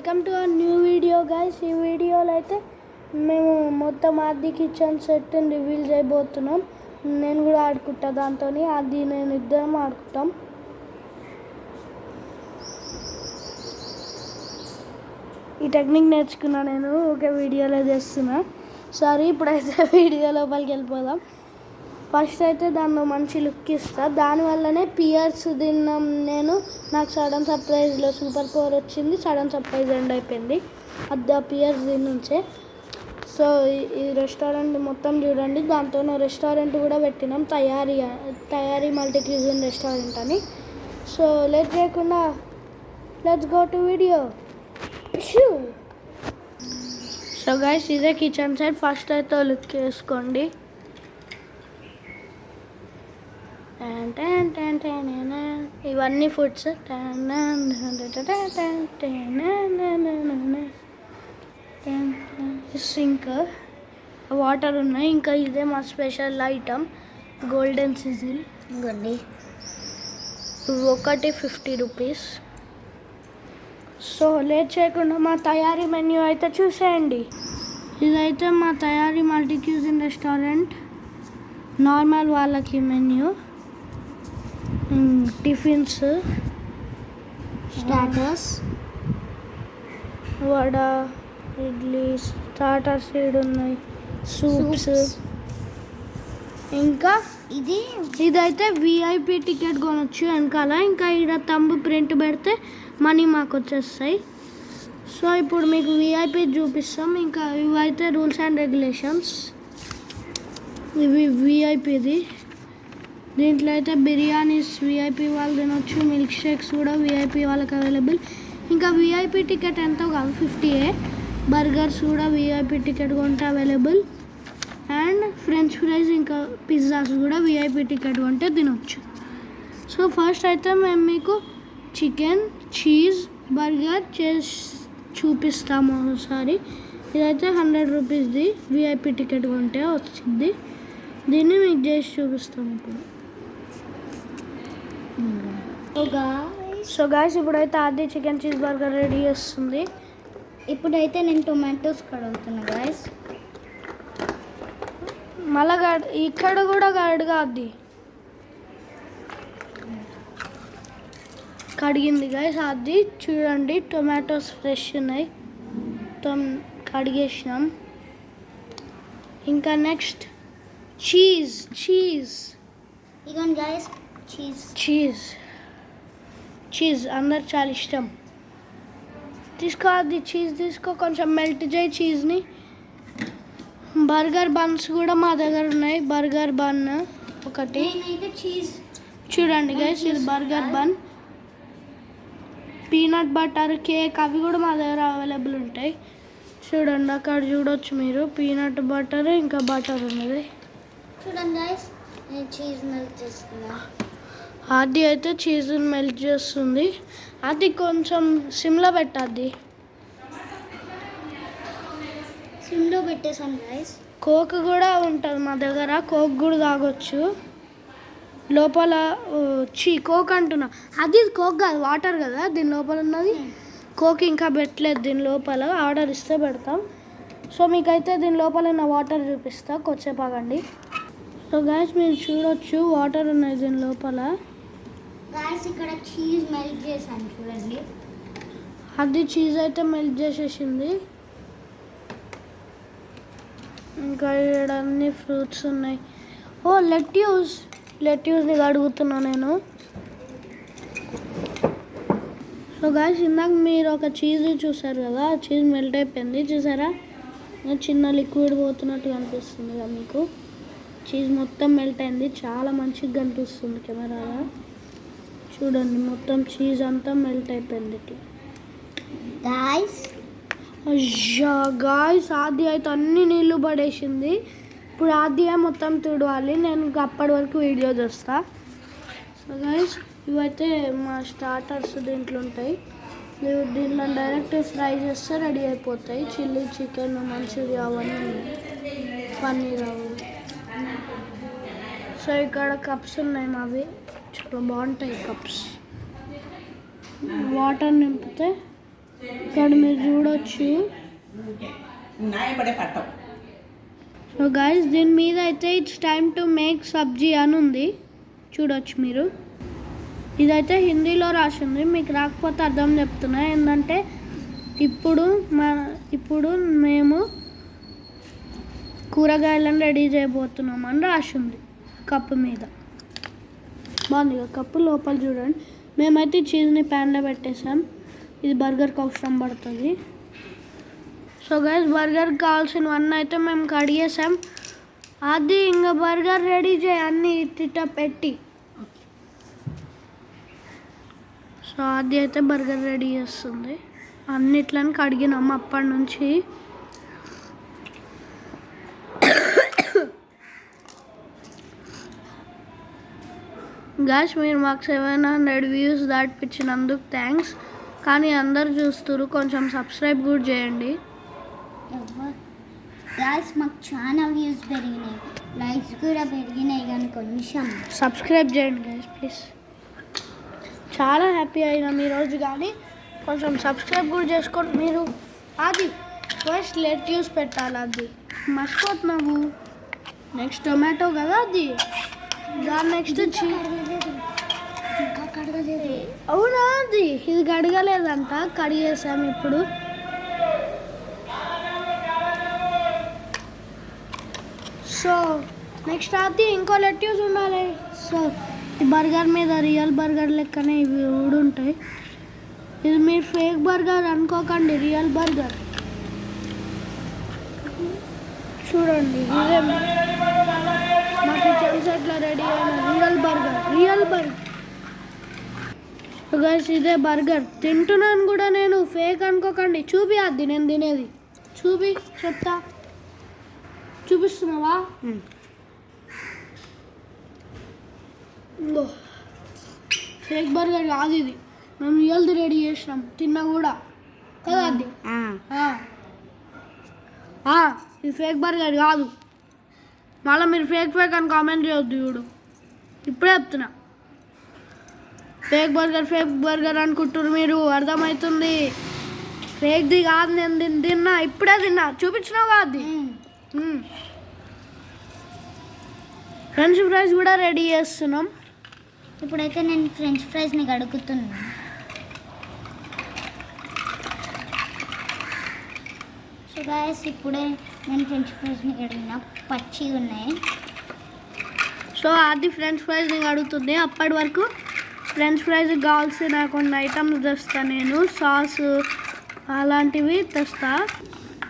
Welcome to our new video guys. ఈ వీడియోలో అయితే మేము మొత్తం ఆది కిచెన్ సెట్ రివీల్ చేయబోతున్నాం. నేను కూడా ఆడుకుంటా, దాంతో అది నేను ఇద్దరం ఆడుకుంటాం. ఈ టెక్నిక్ నేర్చుకున్నా నేను, ఒకే వీడియోలో చేస్తున్నా. సారీ, ఇప్పుడైతే వీడియో లోపలికి వెళ్ళిపోదాం. ఫస్ట్ అయితే దాన్ని మంచి లుక్ ఇస్తా. దానివల్లనే పియర్స్ తిన్నాం నేను. నాకు సడన్ సర్ప్రైజ్లో సూపర్ పవర్ వచ్చింది, సడన్ సర్ప్రైజ్ ఎండ్ అయిపోయింది. అది ఆ పియర్స్ దీని నుంచే. సో ఈ రెస్టారెంట్ మొత్తం చూడండి. దాంతో రెస్టారెంట్ కూడా పెట్టినాం, తయారీ మల్టీ క్యూజిన్ రెస్టారెంట్ అని. సో లేట్ చేయకుండా let's go to video. So guys, ఇదే కిచెన్ సైడ్. ఫస్ట్ అయితే లుక్ వేసుకోండి. ఇవన్నీ ఫుడ్స్. సింక్, వాటర్ ఉన్నాయి. ఇంకా ఇదే మా స్పెషల్ ఐటమ్, గోల్డెన్ సిజిల్. ఇవ్వండి, ఒకటి 50 రూపీస్. సో లేట్ చేయకుండా మా తయారీ మెన్యూ అయితే చూసేయండి. ఇదైతే మా తయారీ మల్టీ క్యూజిన్ రెస్టారెంట్ నార్మల్ వాళ్ళకి menu. Tiffins, starters, vada, idli, starters ఉన్నాయి, సూప్స్. ఇంకా ఇదైతే విఐపి టికెట్ కొనొచ్చు వెనకాల. ఇంకా ఇక్కడ తంబు ప్రింట్ పెడితే మనీ మాకు వచ్చేస్తాయి. సో ఇప్పుడు మీకు విఐపి చూపిస్తాం. ఇంకా ఇవైతే రూల్స్ అండ్ రెగ్యులేషన్స్. ఇవి విఐపిది. దీంట్లో అయితే బిర్యానీస్ విఐపి వాళ్ళు తినొచ్చు, మిల్క్ షేక్స్ కూడా విఐపి వాళ్ళకి అవైలబుల్. ఇంకా విఐపి టికెట్ ఎంతో కాదు, 50. బర్గర్స్ కూడా విఐపి టికెట్ కొంటే అవైలబుల్. అండ్ ఫ్రెంచ్ ఫ్రైస్ ఇంకా పిజ్జాస్ కూడా విఐపి టికెట్ కొంటే తినొచ్చు. సో ఫస్ట్ అయితే మేము మీకు చికెన్, చీజ్, బర్గర్ చేసి చూపిస్తాము ఒకసారి. ఇదైతే 100 రూపీస్ది, విఐపి టికెట్ కొంటే వచ్చింది. దీన్ని మీకు చేసి చూపిస్తాము ఇప్పుడు. సో గాయస్, ఇప్పుడైతే ఆది చికెన్ చీజ్ బర్గర్ రెడీ చేస్తుంది. ఇప్పుడైతే నేను టొమాటోస్ కడుగుతున్నా గాయస్. మళ్ళా ఇక్కడ కూడా కడగాది. కడిగింది గాయస్ అది. చూడండి, టొమాటోస్ ఫ్రెష్ ఉన్నాయి, మొత్తం కడిగేసినాం. ఇంకా నెక్స్ట్ చీజ్. ఇగోండి గాయస్, చీజ్ అందరు చాలా ఇష్టం. తీసుకో అది, చీజ్ తీసుకో, కొంచెం మెల్ట్ చేయి చీజ్ని. బర్గర్ బన్స్ కూడా మా దగ్గర ఉన్నాయి. బర్గర్ బన్ ఒకటి. చూడండి గైస్, ఇది burger bun. Peanut butter, cake అవి కూడా మా దగ్గర అవైలబుల్ ఉంటాయి. చూడండి, అక్కడ చూడొచ్చు మీరు. పీనట్ బటర్ ఇంకా బటర్ ఉన్నది. చూడండి గైస్, నేను చీజ్ మెల్ట్ చేస్తున్నా. అది అయితే చీజ్ని మెల్ట్ చేస్తుంది. అది కొంచెం సిమ్లో పెట్టద్ది. సిమ్లో పెట్టేసాను గైస్. కోక్ కూడా ఉంటుంది మా దగ్గర, కోక్ కూడా తాగొచ్చు. లోపల కోక్ అంటున్నా, అది కోక్ కాదు, వాటర్ కదా దీని లోపల ఉన్నది. కోక్ ఇంకా పెట్టలేదు దీని లోపల, ఆర్డర్ ఇస్తే పెడతాం. సో మీకైతే దీని లోపల ఉన్న వాటర్ చూపిస్తా, కొద్దిసేపు ఆగండి. సో గైస్, మీరు చూడొచ్చు వాటర్ ఉన్నాయి దీని లోపల. గైస్, ఇక్కడ చీజ్ మెల్ట్ చేశాను చూడండి. అది చీజ్ అయితే మెల్ట్ చేసేసింది. ఇంకా ఇక్కడ అన్ని ఫ్రూట్స్ ఉన్నాయి. ఓ లెట్యూస్ని అడుగుతున్నా నేను. సో గైస్, ఇందాక మీరు ఒక చీజ్ చూసారు కదా, ఆ చీజ్ మెల్ట్ అయిపోయింది చూసారా. చిన్న లిక్విడ్ పోతున్నట్టు కనిపిస్తుంది కదా మీకు. చీజ్ మొత్తం మెల్ట్ అయింది, చాలా మంచిగా కనిపిస్తుంది కెమెరాలో. చూడండి, మొత్తం చీజ్ అంతా మెల్ట్ అయిపోయింది ఇట్లా. గాయ్స్, ఆది అయితే అన్ని నీళ్ళు పడేసింది. ఇప్పుడు ఆది మొత్తం తుడవాలి. నేను అప్పటి వరకు వీడియో చూస్తా. సో గాయ్స్, ఇవైతే మా స్టార్టర్స్ దీంట్లో ఉంటాయి. దీంట్లో డైరెక్ట్ ఫ్రై చేస్తే రెడీ అయిపోతాయి. చిల్లీ చికెన్, మంచూరియా అవన్నీ, పన్నీర్ అవి. సో ఇక్కడ కప్స్ ఉన్నాయి మావి, చాలా బాగుంటాయి కప్స్. వాటర్ నింపితే ఇక్కడ మీరు చూడొచ్చు. సో గైస్ దీని మీద అయితే ఇట్స్ టైమ్ టు మేక్ సబ్జీ అని ఉంది, చూడొచ్చు మీరు. ఇదైతే హిందీలో రాసింది, మీకు రాకపోతే అర్థం చెప్తున్నా. ఏంటంటే ఇప్పుడు మేము కూరగాయలను రెడీ చేయబోతున్నాం అని రాసింది కప్పు మీద. బాగుంది కదా కప్పు. లోపల చూడండి, మేమైతే చీజ్ని ప్యాన్లో పెట్టేసాం. ఇది బర్గర్కి అవసరం పడుతుంది. సో గైస్ బర్గర్కి కావాల్సినవన్నీ అయితే మేము కడిగేసాం. అది ఇంకా బర్గర్ రెడీ చేయి అన్నీ ఇట్ట పెట్టి. సో అది అయితే బర్గర్ రెడీ చేస్తుంది. అన్నిట్లని కడిగినాం అప్పటి నుంచి. గాష్ మీరు మాకు 700 వ్యూస్ దాటిపించినందుకు థ్యాంక్స్. కానీ అందరు చూస్తున్నారు, కొంచెం సబ్స్క్రైబ్ కూడా చేయండి. గాయ్స్ మాకు చాలా వ్యూస్ పెరిగినాయి, లైక్స్ కూడా పెరిగినాయి, కానీ కొంచెం సబ్స్క్రైబ్ చేయండి గాయస్ ప్లీజ్. చాలా హ్యాపీ అయినాం ఈరోజు, కానీ కొంచెం సబ్స్క్రైబ్ కూడా చేసుకోండి మీరు. అది ఫస్ట్ లెట్యూస్ పెట్టాలి, అది మర్చిపోతున్నావు. నెక్స్ట్ టొమాటో కదా అది, దాని నెక్స్ట్ ఇంకా కడగలేదు. అవునా, అది ఇది కడగలేదంట, కడిగేసాము ఇప్పుడు. సో నెక్స్ట్ అది ఇంకో లెట్యూస్ ఉండాలి. సో ఈ బర్గర్ మీద రియల్ బర్గర్ లెక్కనే ఇవి కూడా ఉంటాయి. ఇది మీరు ఫేక్ బర్గర్ అనుకోకండి, రియల్ బర్గర్. చూడండి ఇదే మా కిచెన్ సెట్లో రెడీ అయిన రియల్ బర్గర్. గైస్ ఇదే బర్గర్ తింటున్నాను కూడా నేను, ఫేక్ అనుకోకండి. చూపి అది నేను తినేది, చెప్తా. చూపిస్తున్నావా? ఇంకో ఫేక్ బర్గర్ కాదు ఇది, మేము రియల్ది రెడీ చేసినాం, తిన్నా కూడా కదా అది. ఇది ఫేక్ బర్గర్ కాదు. మళ్ళీ మీరు ఫేక్ అని కామెంట్ చేయొద్దు. చూడు ఇప్పుడే చెప్తున్నా, ఫేక్ బర్గర్ అనుకుంటారు మీరు, అర్థమవుతుంది. ఫేక్ది కాదు, నేను తిన్నా, ఇప్పుడే తిన్నా, చూపించినావు కాదు అది. ఫ్రెంచ్ ఫ్రైస్ కూడా రెడీ చేస్తున్నాం. ఇప్పుడైతే నేను ఫ్రెంచ్ ఫ్రైస్ని కడుగుతున్నాను. సో గాయస్ ఇప్పుడే నేను ఫ్రెంచ్ ఫ్రైస్ని కడిగిన, పచ్చి ఉన్నాయి. సో అది ఫ్రెంచ్ ఫ్రైస్ని కడుగుతుంది. అప్పటి వరకు ఫ్రెంచ్ ఫ్రైస్కి కావాల్సిన కొన్ని ఐటమ్స్ తెస్తా నేను, సాస్ అలాంటివి తెస్తా.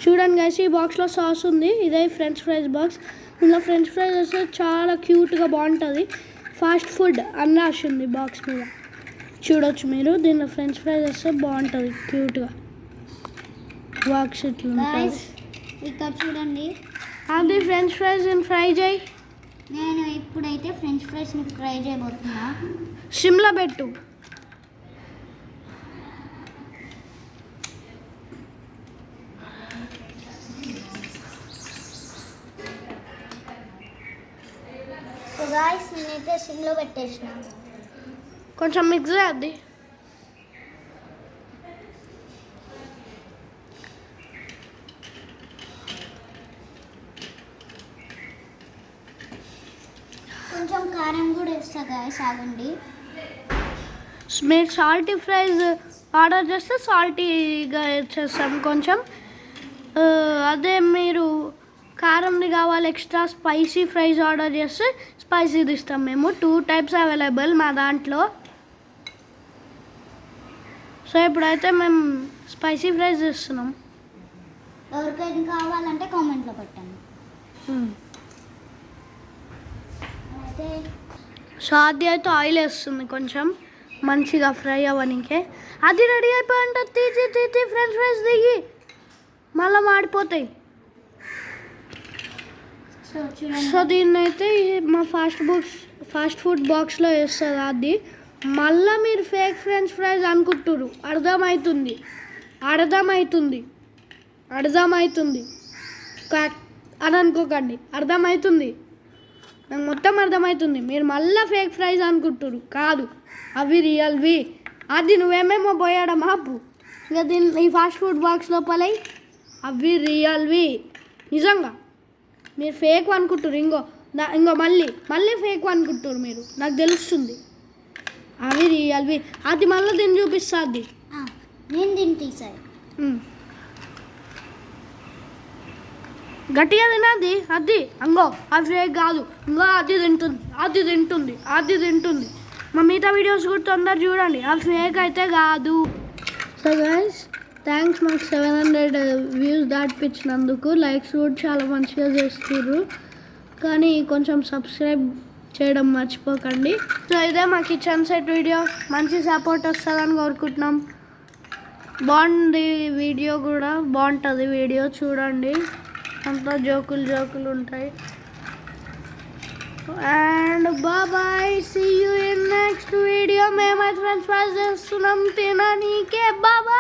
చూడండి గైస్, ఈ బాక్స్లో సాస్ ఉంది, ఇదే ఫ్రెంచ్ ఫ్రైస్ బాక్స్. ఇందులో ఫ్రెంచ్ ఫ్రైస్ వస్తే చాలా క్యూట్గా బాగుంటుంది. ఫాస్ట్ ఫుడ్ అని రాసింది బాక్స్ మీద, చూడొచ్చు మీరు. దీనిలో ఫ్రెంచ్ ఫ్రైస్ వస్తే బాగుంటుంది క్యూట్గా. బాక్స్ ఇట్లా ఇక్కడ చూడండి, అది ఫ్రెంచ్ ఫ్రైస్ని ఫ్రై చేయి. నేను ఇప్పుడైతే ఫ్రెంచ్ ఫ్రైస్ని ఫ్రై చేయబోతున్నా. సిమ్లో పెట్టు. సో గాయ్స్ నేనైతే సిమ్లో పెట్టేసిన. కొంచెం మిక్స్ చేద్ది. కొంచెం కారం కూడా వేస్తా గాయ్స్, ఆగండి. మీరు సాల్టీ ఫ్రైస్ ఆర్డర్ చేస్తే సాల్టీగా చేస్తాం కొంచెం. అదే మీరు కారంది కావాలి ఎక్స్ట్రా స్పైసీ ఫ్రైస్ ఆర్డర్ చేస్తే స్పైసీది ఇస్తాం మేము. 2 టైప్స్ అవైలబుల్ మా దాంట్లో. సో ఇప్పుడైతే మేము స్పైసీ ఫ్రైస్ ఇస్తున్నాం. ఎవరికైనా కావాలంటే కామెంట్లో పెట్టండి. అయితే సో అది అయితే ఆయిల్ వేస్తుంది కొంచెం మంచిగా ఫ్రై అవ్వనికే. అది రెడీ అయిపోయింట, తీసి ఫ్రెంచ్ ఫ్రైస్ దిగి మళ్ళీ మాడిపోతాయి. సో దీన్ని అయితే మా ఫాస్ట్ ఫుడ్ బాక్స్లో వేస్తుంది అది. మళ్ళీ మీరు ఫేక్ ఫ్రెంచ్ ఫ్రైస్ అనుకుంటున్నారు, అర్థమవుతుంది అని అనుకోకండి, అర్థమవుతుంది, నాకు మొత్తం అర్థమవుతుంది. మీరు మళ్ళీ ఫేక్ ఫ్రైస్ అనుకుంటున్నారు, కాదు అవి రియల్వి. అది నువ్వేమేమో పోయాడా మాపు, ఇంకా ఈ ఫాస్ట్ ఫుడ్ బాక్స్ లోపల అవి రియల్వి నిజంగా. మీరు ఫేక్ అనుకుంటారు, ఇంకో మళ్ళీ ఫేక్ అనుకుంటారు మీరు, నాకు తెలుస్తుంది. అవి రియల్వి. అది మళ్ళీ దీన్ని చూపిస్తుంది. నేను దీన్ని తీసాను. గట్టిగా తినది అది. అంగో అది ఫేక్ కాదు. ఇంకో అది తింటుంది. మా మిగతా వీడియోస్ కూడా తొందర చూడండి, అది ఫేక్ అయితే కాదు. సో గైస్, థ్యాంక్స్ మాకు 700 వ్యూస్ దాటిపించినందుకు. లైక్స్ కూడా చాలా మంచిగా చేస్తున్నారు, కానీ కొంచెం సబ్స్క్రైబ్ చేయడం మర్చిపోకండి. సో ఇదే మా కిచెన్ సెట్ వీడియో. మంచి సపోర్ట్ వస్తుందని కోరుకుంటున్నాం. బాగుంది వీడియో కూడా, బాగుంటుంది వీడియో చూడండి. అంతా జోకులు ఉంటాయి. And bye, see you in next video. మేమైతే ఫ్రెండ్స్ ఫ్రైస్ చేస్తున్నాం తిననీకే. బాయ్.